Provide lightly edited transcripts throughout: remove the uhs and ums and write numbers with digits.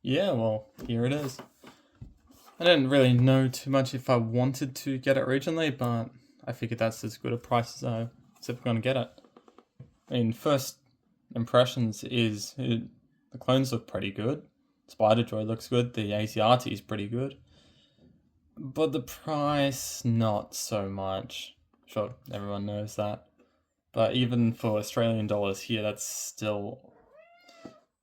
Yeah, well, here it is. I didn't really know too much if I wanted to get it regionally, but I figured that's as good a price as I was ever going to get it. I mean, first impressions is the clones look pretty good. Spider Droid looks good. The ACRT is pretty good. But the price, not so much. Sure, everyone knows that. But even for Australian dollars here, that's still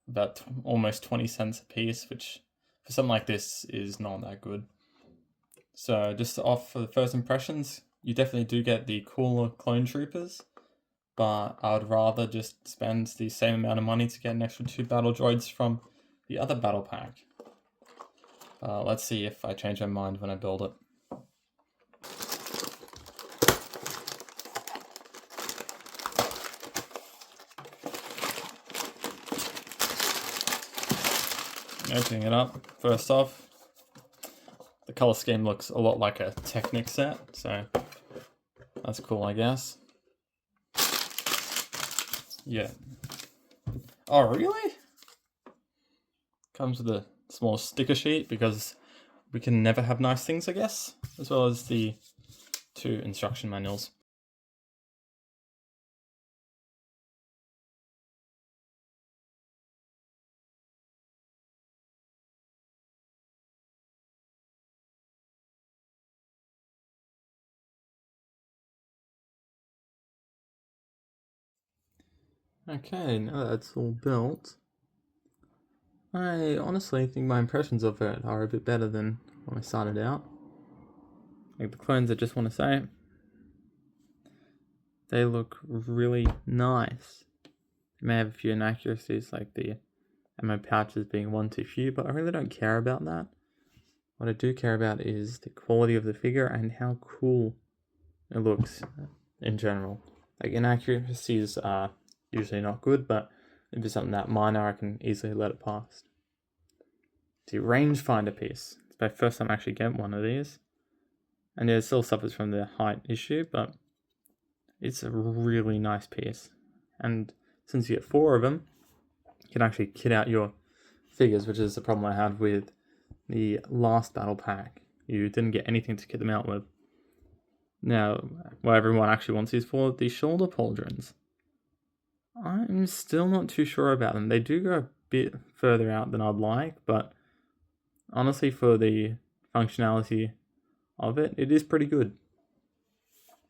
about almost 20 cents a piece, which for something like this is not that good. So just off for the first impressions, you definitely do get the cooler clone troopers, but I would rather just spend the same amount of money to get an extra 2 battle droids from the other battle pack. Let's see if I change my mind when I build it. Opening it up, first off, the color scheme looks a lot like a Technic set, so that's cool, I guess. Yeah. Oh, really? Comes with a small sticker sheet because we can never have nice things, I guess, as well as the 2 instruction manuals. Okay, now that's all built, I honestly think my impressions of it are a bit better than when I started out. Like the clones, I just want to say, they look really nice. They may have a few inaccuracies, like the ammo pouches being one too few, but I really don't care about that. What I do care about is the quality of the figure and how cool it looks in general. Like inaccuracies are usually not good, but if it's something that minor, I can easily let it pass. The rangefinder piece. It's my first time actually getting one of these. And it still suffers from the height issue, but it's a really nice piece. And since you get 4 of them, you can actually kit out your figures, which is the problem I had with the last battle pack. You didn't get anything to kit them out with. Now, what everyone actually wants is for the shoulder pauldrons. I'm still not too sure about them. They do go a bit further out than I'd like, but honestly, for the functionality of it, it is pretty good.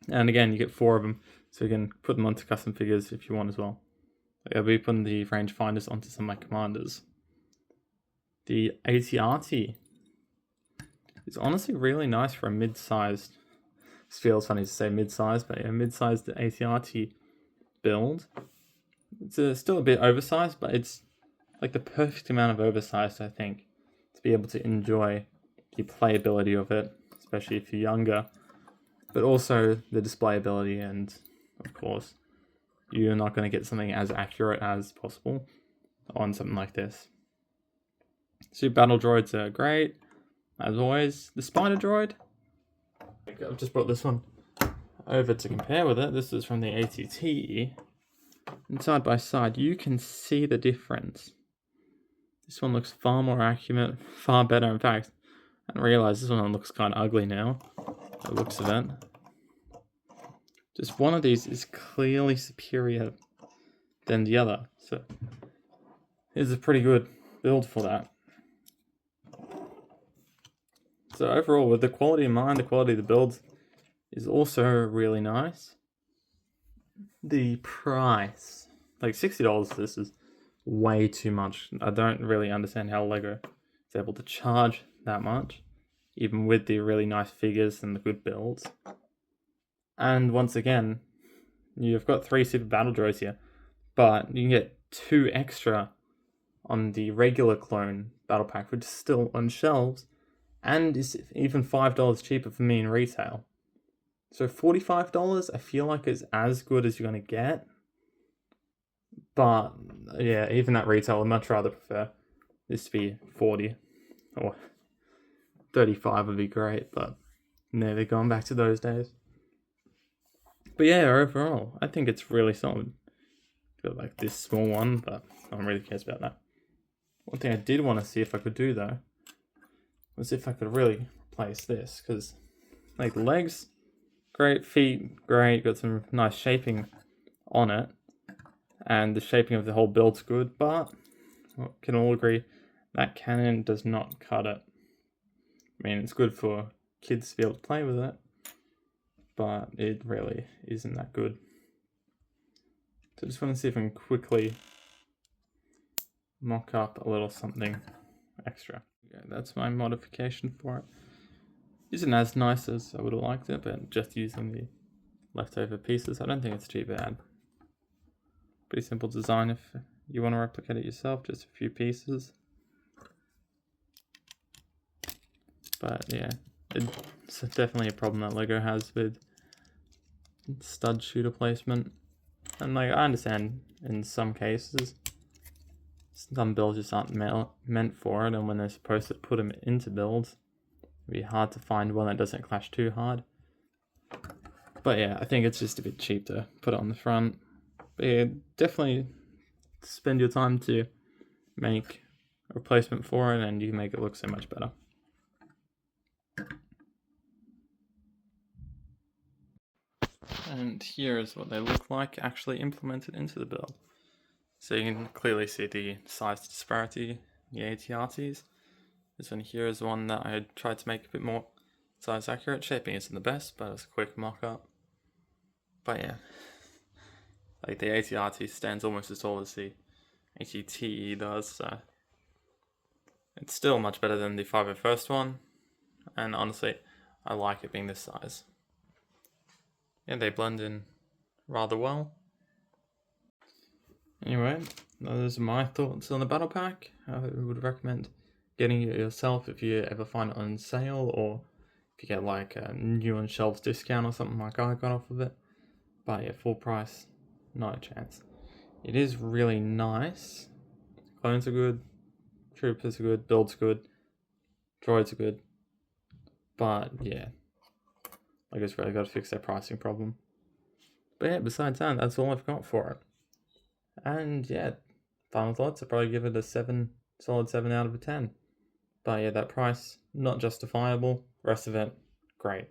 And again, you get 4 of them, so you can put them onto custom figures if you want as well. Like I'll be putting the rangefinders onto some of my commanders. The ATRT is honestly really nice for a mid-sized. It feels funny to say mid-sized, but yeah, mid-sized ATRT build. It's still a bit oversized, but it's like the perfect amount of oversized, I think, to be able to enjoy the playability of it, especially if you're younger, but also the display ability, and of course, you're not going to get something as accurate as possible on something like this. So battle droids are great, as always. The spider droid, I've just brought this one over to compare with it. This is from the ATT. And side by side, you can see the difference. This one looks far more accurate, far better. In fact, I realize this one looks kind of ugly now. The looks of it. Just one of these is clearly superior than the other. So it's a pretty good build for that. So overall, with the quality in mind, the quality of the build is also really nice. The price, like $60, this is way too much. I don't really understand how LEGO is able to charge that much, even with the really nice figures and the good builds. And once again, you've got 3 super battle droids here, but you can get 2 extra on the regular clone battle pack, which is still on shelves, and is even $5 cheaper for me in retail. So $45, I feel like it's as good as you're going to get. But yeah, even at retail, I'd much rather prefer this to be 40 or 35 would be great, but never going back to those days. But yeah, overall, I think it's really solid. Got like this small one, but no one really cares about that. One thing I did want to see if I could do though was if I could really replace this, because like the legs, great, feet, great, got some nice shaping on it, and the shaping of the whole build's good, but we can all agree that cannon does not cut it. I mean, it's good for kids to be able to play with it, but it really isn't that good. So I just want to see if I can quickly mock up a little something extra. Yeah, that's my modification for it. Isn't as nice as I would have liked it, but just using the leftover pieces, I don't think it's too bad. Pretty simple design if you want to replicate it yourself, just a few pieces. But yeah, it's definitely a problem that LEGO has with stud shooter placement. And like, I understand in some cases, some builds just aren't meant for it, and when they're supposed to put them into builds, it'd be hard to find one that doesn't clash too hard. But yeah, I think it's just a bit cheap to put it on the front. But yeah, definitely spend your time to make a replacement for it, and you can make it look so much better. And here is what they look like actually implemented into the build. So you can clearly see the size disparity in the AT-ATs. This one here is one that I tried to make a bit more size accurate. Shaping isn't the best, but it's a quick mock-up. But yeah, like the AT-AT stands almost as tall as the AT-TE does, so it's still much better than the 501st one, and honestly, I like it being this size. Yeah, they blend in rather well. Anyway, those are my thoughts on the battle pack. I would recommend getting it yourself if you ever find it on sale, or if you get like a new on shelves discount or something like I got off of it. But yeah, full price, not a chance. It is really nice. Clones are good, troopers are good, builds good, droids are good. But yeah, I guess really got to fix their pricing problem. But yeah, besides that, that's all I've got for it. And yeah, final thoughts, I'd probably give it a solid 7 out of 10. But yeah, that price, not justifiable. Rest of it, great.